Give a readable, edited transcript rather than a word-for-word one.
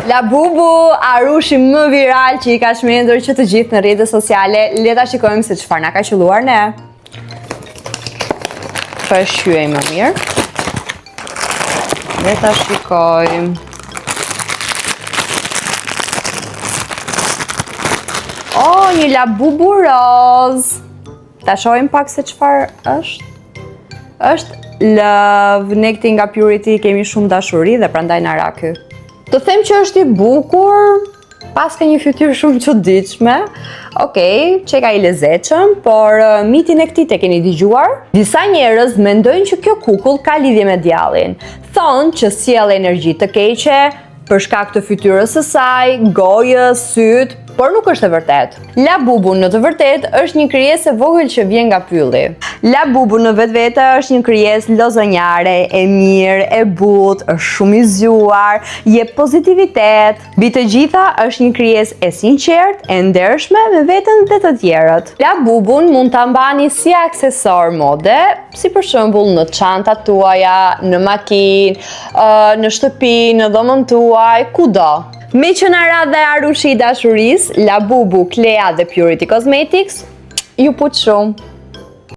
Labubu, arushi më viral që i ka shmendur që të gjithë në rrjetet sociale. Le ta shikojmë se çfarë na ka qelluar ne. Shqyej më mirë. Le ta shikojmë. Oh, një labubu roz. Ta shohim pak se çfarë është. Është love, ne këti nga Purity kemi shumë dashuri dhe prandaj na ra ky. Të them që është i bukur, pas ka një fytyrë shumë çuditshme. Okej, që ka i lezetshëm, por mitin e këtij e keni dëgjuar? Disa njerëz mendojnë që kjo kukull ka lidhje me djallin. Thonë që sjell energji të keqe për shkak të fytyrës së saj, gojës, syt, por nuk është e vërtet. Labubu në të vërtet është një krijesë e vogël që vjen nga pylli. Labubu në vetvete është një krijesë lozonjare, e mirë, e butë, është shumë i zgjuar, jep pozitivitet. Mbi të gjitha është një krijesë e sinqertë, e ndershme me veten dhe të tjerët. Labubun mund ta mbani si aksesor mode, si për shembull në çantat tuaja, në makinë, në shtëpi, në dhomën tuaj, kudo. Me që na ra dhe arushi i dashurisë, Labubu, Klea dhe Purity Cosmetics, ju put shumë.